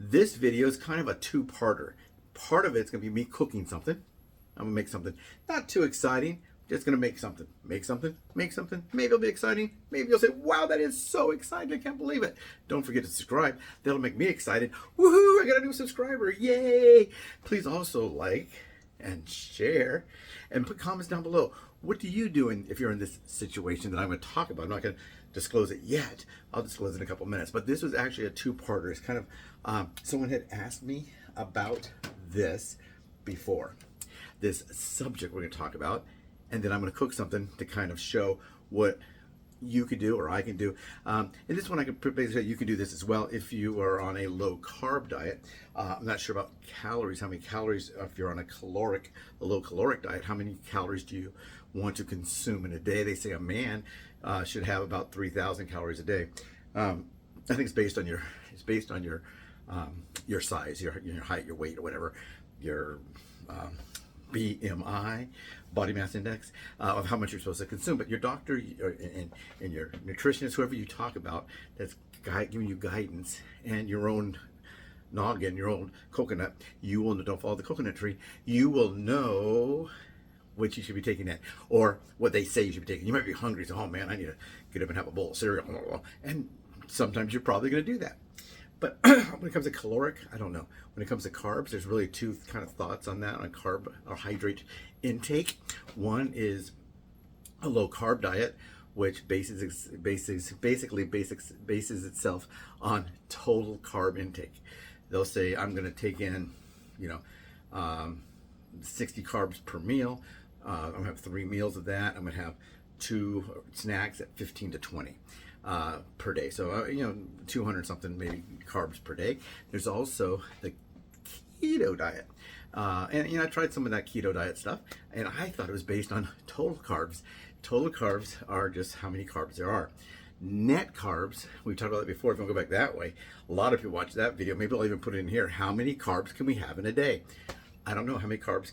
This video is kind of a two-parter. Part of it's going to be me cooking something. I'm going to make something not too exciting. Just going to make something. Make something. Make something. Maybe it'll be exciting. Maybe you'll say, wow, that is so exciting. I can't believe it. Don't forget to subscribe. That'll make me excited. Woohoo, I got a new subscriber. Yay. Please also like and share and put comments down below. What do you do if you're in this situation that I'm going to talk about? I'm not going to disclose it yet. I'll disclose it in a couple minutes. But this was actually a two-parter. It's kind of, someone had asked me about this before. This subject we're going to talk about. And then I'm going to cook something to kind of show what you could do or I can do. And this one I could basically say you can do this as well if you are on a low carb diet. I'm not sure about calories, how many calories, if you're on a low caloric diet, how many calories do you want to consume in a day? They say a man should have about 3,000 calories a day. I think it's based on your size, your height, your weight, or whatever, your BMI, body mass index, of how much you're supposed to consume. But your doctor and your nutritionist, whoever you talk about, that's giving you guidance, and your own noggin, your own coconut, you will, don't follow the coconut tree, you will know what you should be taking in, or what they say you should be taking. You might be hungry, so, oh man, I need to get up and have a bowl of cereal. And sometimes you're probably going to do that. But when it comes to caloric, I don't know. When it comes to carbs, there's really two kind of thoughts on that, on carb or hydrate intake. One is a low carb diet, which bases itself on total carb intake. They'll say, I'm going to take in, 60 carbs per meal. I'm going to have 3 meals of that. I'm going to have 2 snacks at 15 to 20. Per day. So, 200 something maybe carbs per day. There's also the keto diet. And I tried some of that keto diet stuff, and I thought it was based on total carbs. Total carbs are just how many carbs there are. Net carbs, we've talked about that before. If you want to go back that way, a lot of people watch that video. Maybe I'll even put it in here. How many carbs can we have in a day? I don't know. How many carbs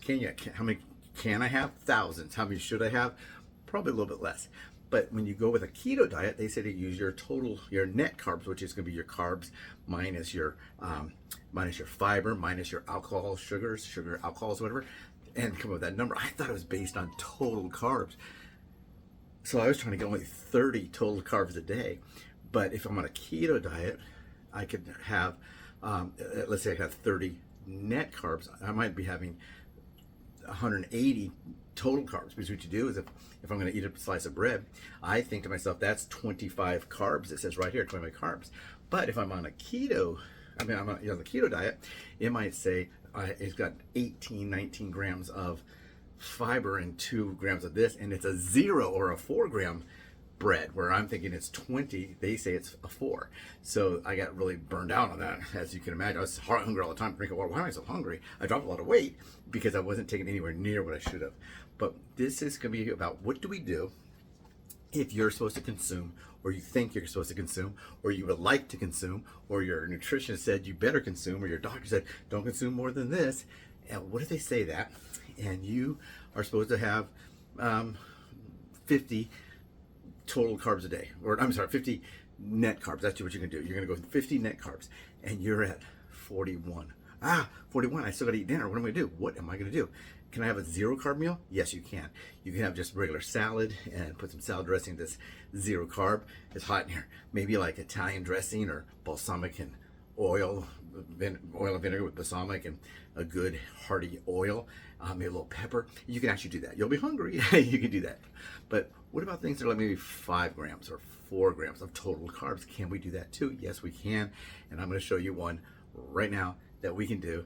how many can I have? Thousands. How many should I have? Probably a little bit less. But when you go with a keto diet, they say to use your net carbs, which is going to be your carbs minus your fiber, minus your alcohol, sugar alcohols, whatever, and come up with that number. I thought it was based on total carbs. So I was trying to get only 30 total carbs a day. But if I'm on a keto diet, I could have, let's say I have 30 net carbs. I might be having 180 total carbs, because what you do is if I'm going to eat a slice of bread, I think to myself, that's 25 carbs. It says right here, 25 carbs. But if I'm on a keto, I'm on the keto diet, it might say it's got 19 grams of fiber and 2 grams of this, and it's a 0 or a 4 gram bread, where I'm thinking it's 20, they say it's a 4. So I got really burned out on that, as you can imagine. I was hungry all the time, drinking water. Why am I so hungry? I dropped a lot of weight because I wasn't taking anywhere near what I should have. But this is going to be about what do we do if you're supposed to consume, or you think you're supposed to consume, or you would like to consume, or your nutritionist said you better consume, or your doctor said don't consume more than this. And what if they say that, and you are supposed to have 50 total carbs a day, or 50 net carbs. That's what you're gonna do. You're gonna go with 50 net carbs, and you're at 41. 41. I still gotta eat dinner. What am I gonna do? What am I gonna do? Can I have a 0 carb meal? Yes, you can. You can have just regular salad and put some salad dressing that's 0 carb. It's hot in here. Maybe like Italian dressing or balsamic and oil and vinegar with balsamic and a good hearty oil, maybe a little pepper. You can actually do that. You'll be hungry. You can do that. But what about things that are like maybe 5 grams or 4 grams of total carbs? Can we do that too? Yes, we can. And I'm going to show you one right now that we can do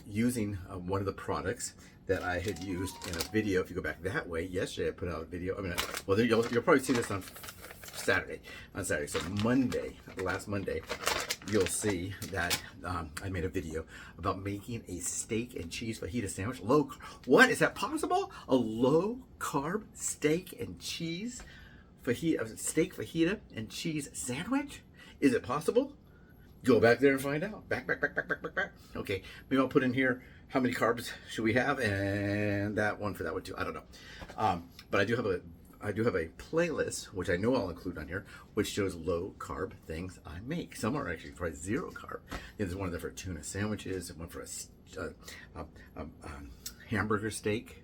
using one of the products that I had used in a video. If you go back that way, yesterday I put out a video. You'll probably see this on Saturday. So last Monday, you'll see that I made a video about making a steak and cheese fajita sandwich. What? Is that possible? A low carb steak and cheese fajita, steak fajita and cheese sandwich? Is it possible? Go back there and find out. Back. Okay, maybe I'll put in here how many carbs should we have, and that one for that one too. I don't know. But I do have I do have a playlist, which I know I'll include on here, which shows low carb things I make. Some are actually probably zero carb. There's one there for tuna sandwiches, and one for a hamburger steak.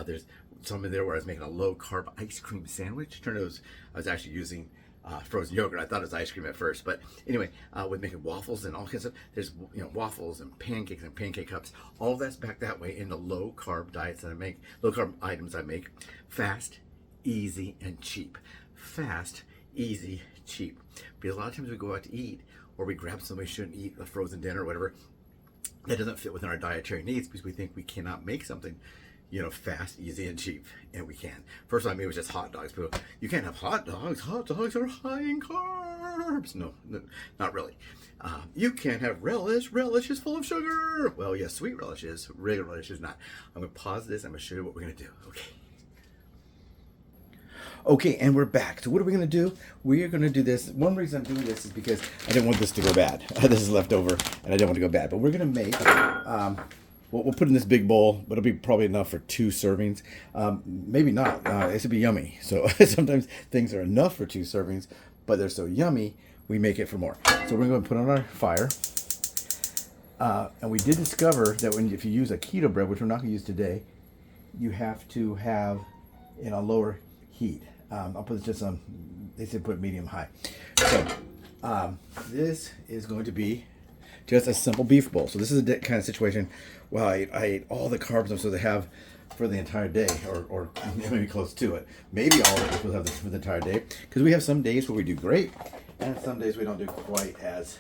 There's some in there where I was making a low carb ice cream sandwich. Turned out I was actually using frozen yogurt. I thought it was ice cream at first, but anyway, with making waffles and all kinds of stuff. There's waffles and pancake cups. All that's back that way in the low carb diets that I make, low carb items I make. Fast, easy, and cheap. Fast, easy, cheap. Because a lot of times we go out to eat, or we grab something we shouldn't eat, a frozen dinner or whatever, that doesn't fit within our dietary needs because we think we cannot make something fast, easy, and cheap, and we can. First time, maybe it was just hot dogs. People, you can't have hot dogs. Hot dogs are high in carbs. No, not really. You can't have relish. Relish is full of sugar. Well, yes, sweet relish is. Regular relish is not. I'm going to pause this. I'm going to show you what we're going to do. Okay, and we're back. So what are we going to do? We are going to do this. One reason I'm doing this is because I didn't want this to go bad. This is left over, and I didn't want to go bad. But we're going to make... we'll put in this big bowl, but it'll be probably enough for 2 servings. Maybe not. It should be yummy. So sometimes things are enough for 2 servings, but they're so yummy, we make it for more. So we're going to put it on our fire. And we did discover that if you use a keto bread, which we're not going to use today, you have to have in a lower heat. I'll put just on, they said put medium high. So this is going to be just a simple beef bowl. So this is a kind of situation where I ate all the carbs I'm supposed to have for the entire day, or maybe close to it. Maybe all of it we'll have for the entire day, because we have some days where we do great, and some days we don't do quite as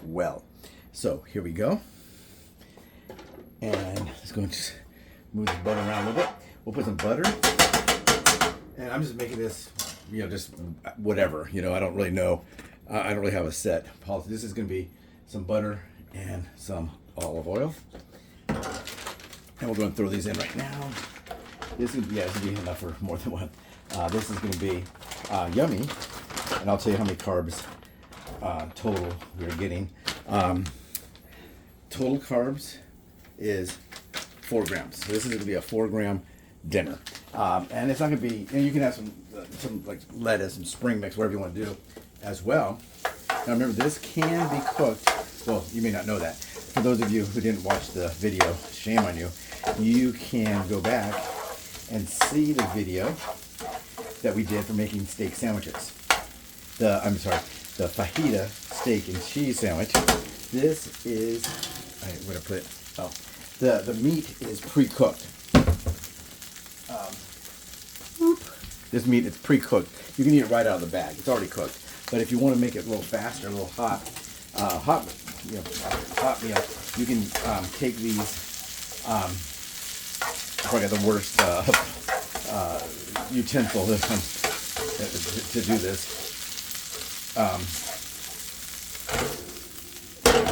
well. So here we go. And let's go and just move this butter around a little bit. We'll put some butter. And I'm just making this, just whatever. I don't really know. I don't really have a set policy. This is going to be some butter and some olive oil. And we're going to throw these in right now. This is going to be enough for more than one. This is going to be yummy. And I'll tell you how many carbs total we're getting. Total carbs is 4 grams. So this is going to be a 4-gram dinner. And it's not going to be, you can have some like lettuce and spring mix, whatever you want to do as well. Now remember, this can be cooked. Well, you may not know that. For those of you who didn't watch the video, shame on you. You can go back and see the video that we did for making steak sandwiches. The fajita steak and cheese sandwich. This is, I'm going to put it, the meat is pre-cooked. This meat is pre-cooked. You can eat it right out of the bag. It's already cooked. But if you want to make it a little faster, a little hot meal, you can take these. Probably got the worst utensil to do this.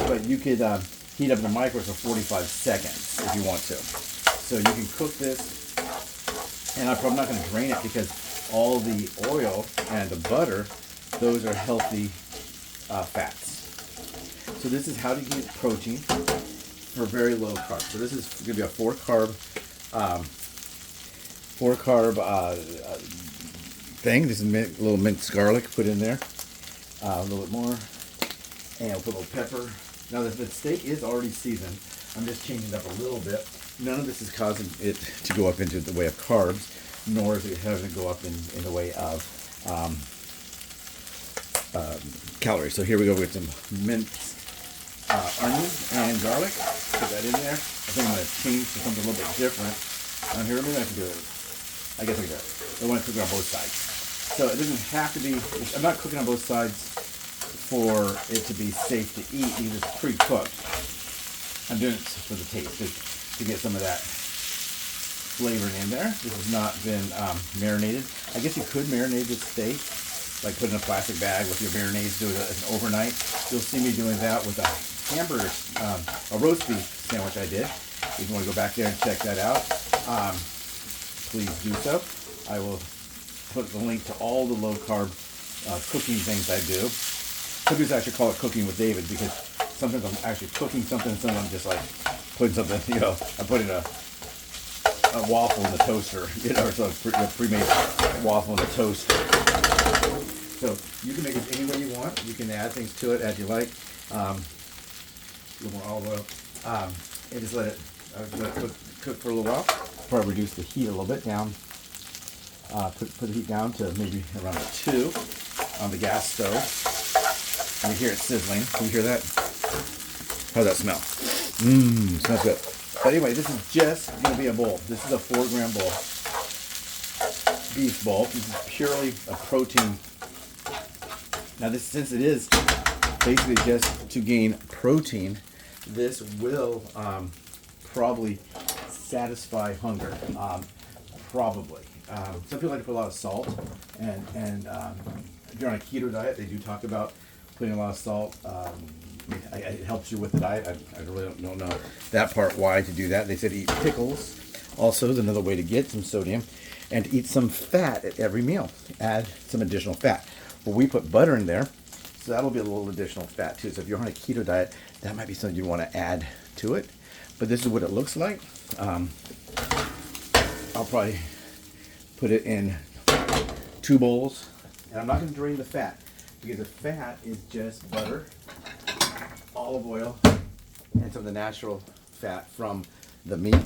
But you could heat up in the microwave for 45 seconds if you want to. So you can cook this. And I'm not going to drain it because all the oil and the butter, those are healthy fats. So this is how to get protein for very low carb. So this is going to be a 4 carb thing. This is a little minced garlic put in there, a little bit more, and we'll put a little pepper. Now the steak is already seasoned. I'm just changing it up a little bit. None of this is causing it to go up into the way of carbs, nor is it having to go up in the way of calories. So here we go with some minced onion and garlic. Put that in there. I think I'm going to change to something a little bit different. Here, maybe I can do it. I guess I can do it. I want to cook it on both sides. So it doesn't have to be, I'm not cooking on both sides for it to be safe to eat because it's pre-cooked. I'm doing it for the taste, to get some of that flavor in there. This has not been marinated. I guess you could marinate this steak, like put it in a plastic bag with your marinades, do it as an overnight. You'll see me doing that with a hamburger, a roast beef sandwich I did. If you want to go back there and check that out, please do so. I will put the link to all the low-carb cooking things I do. Some people actually call it cooking with David because sometimes I'm actually cooking something and sometimes I'm just like putting something, I'm putting a a waffle in the toaster, you know, or so a pre-made waffle in the toaster. So you can make it any way you want. You can add things to it as you like. A little more olive oil, and just let it cook for a little while. Probably reduce the heat a little bit down. Put the heat down to maybe around a 2 on the gas stove. And you hear it sizzling. Can you hear that? How's that smell? Smells good. But anyway, this is just going to be a bowl. This is a 4-gram bowl. Beef bowl. This is purely a protein. Now this, since it is basically just to gain protein, this will probably satisfy hunger. Probably. Some people like to put a lot of salt, and if you're on a keto diet, they do talk about putting a lot of salt. It helps you with the diet. I really don't know that part, why to do that. They said eat pickles also is another way to get some sodium, and to eat some fat at every meal. Add some additional fat. Well, we put butter in there, so that'll be a little additional fat too. So if you're on a keto diet, that might be something you want to add to it. But this is what it looks like. I'll probably put it in 2 bowls, and I'm not going to drain the fat, because the fat is just butter, olive oil, and some of the natural fat from the meat.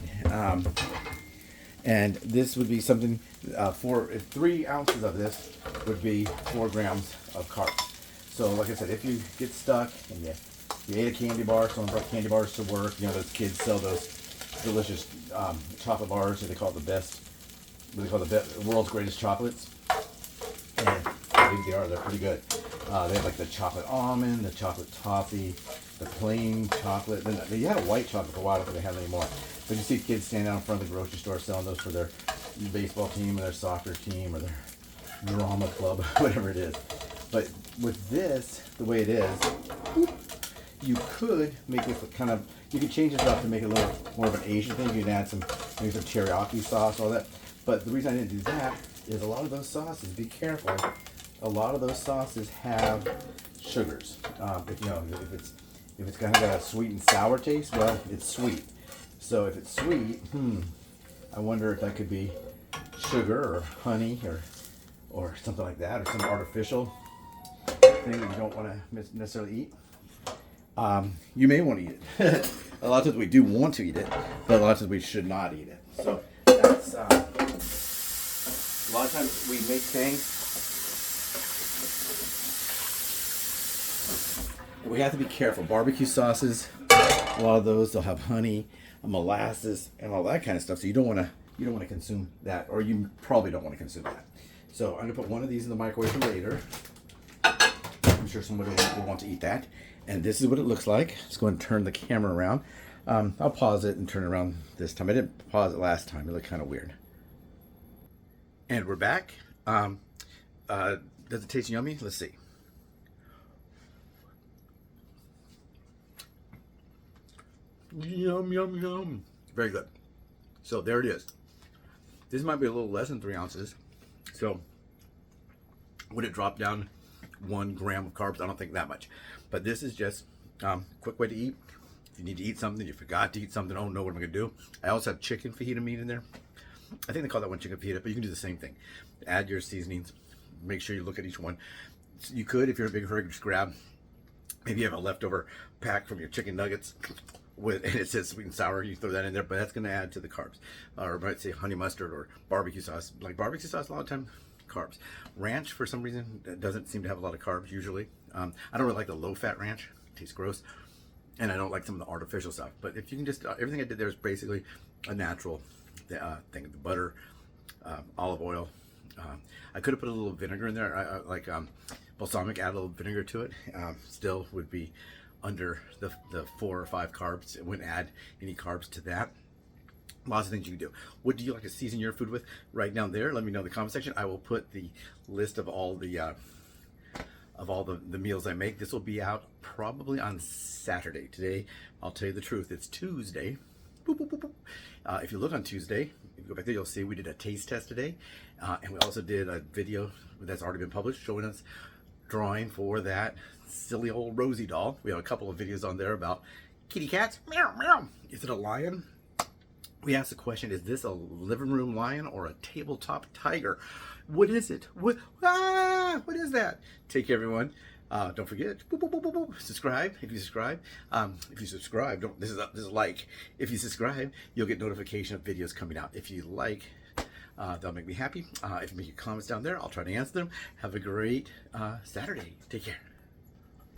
And this would be something, 3 ounces of this would be 4 grams of carbs. So like I said, if you get stuck and you ate a candy bar, someone brought candy bars to work, you know, those kids sell those delicious chocolate bars, that they call it the best, what they call the world's greatest chocolates. And I think they are, they're pretty good. They have like the chocolate almond, the chocolate toffee, the plain chocolate. They had a white chocolate for a while, I don't think they have it anymore. But you see kids standing out in front of the grocery store selling those for their baseball team or their soccer team or their drama club, whatever it is. But with this, the way it is, you could make this kind of, you could change this up to make it a little more of an Asian thing. You can add some, maybe some teriyaki sauce, all that. But the reason I didn't do that is a lot of those sauces, be careful, a lot of those sauces have sugars. If it's kind of got a sweet and sour taste, well, it's sweet. So if it's sweet, I wonder if that could be sugar or honey or something like that, or some artificial thing that you don't want to necessarily eat. You may want to eat it. A lot of times we do want to eat it, but a lot of times we should not eat it. So that's a lot of times we make things. We have to be careful. Barbecue sauces, a lot of those, they'll have honey, molasses, and all that kind of stuff. So you don't want to consume that, or you probably don't want to consume that. So I'm gonna put one of these in the microwave later. I'm sure somebody will want to eat that. And this is what it looks like. Let's go and turn the camera around. I'll pause it and turn it around this time. I didn't pause it last time. It looked kind of weird. And we're back. Does it taste yummy? Let's see. Yum, yum, yum. Very good. So there it is. This might be a little less than 3 ounces. So would it drop down 1 gram of carbs? I don't think that much. But this is just a quick way to eat. If you need to eat something, you forgot to eat something, oh no, what am I going to do? I also have chicken fajita meat in there. I think they call that one chicken fajita, but you can do the same thing. Add your seasonings. Make sure you look at each one. You could, if you're in a big hurry, just grab, maybe you have a leftover pack from your chicken nuggets, and it says sweet and sour, you throw that in there, but that's going to add to the carbs. Or I might say honey mustard or barbecue sauce. Like barbecue sauce, a lot of time, carbs. Ranch, for some reason, doesn't seem to have a lot of carbs usually. I don't really like the low-fat ranch. It tastes gross. And I don't like some of the artificial stuff. But if you can just, everything I did there is basically a natural thing. The butter, olive oil. I could have put a little vinegar in there, like balsamic, add a little vinegar to it. Still would be under the 4 or 5 carbs. It wouldn't add any carbs to that. Lots of things you can do. What do you like to season your food with? Right down there, let me know in the comment section. I will put the list of all the meals I make. This will be out probably on Saturday. Today, I'll tell you the truth, it's Tuesday. Boop, boop, boop, boop. If you look on Tuesday, if you go back there, you'll see we did a taste test today. And we also did a video that's already been published showing us drawing for that silly old Rosie doll. We have a couple of videos on there about kitty cats. Meow, meow. Is it a lion? We asked the question, is this a living room lion or a tabletop tiger? What is it? What is that? Take care, everyone. Don't forget, subscribe if you subscribe. If you subscribe, this is like. If you subscribe, you'll get notification of videos coming out. If you like, that'll make me happy. If you make your comments down there, I'll try to answer them. Have a great Saturday. Take care.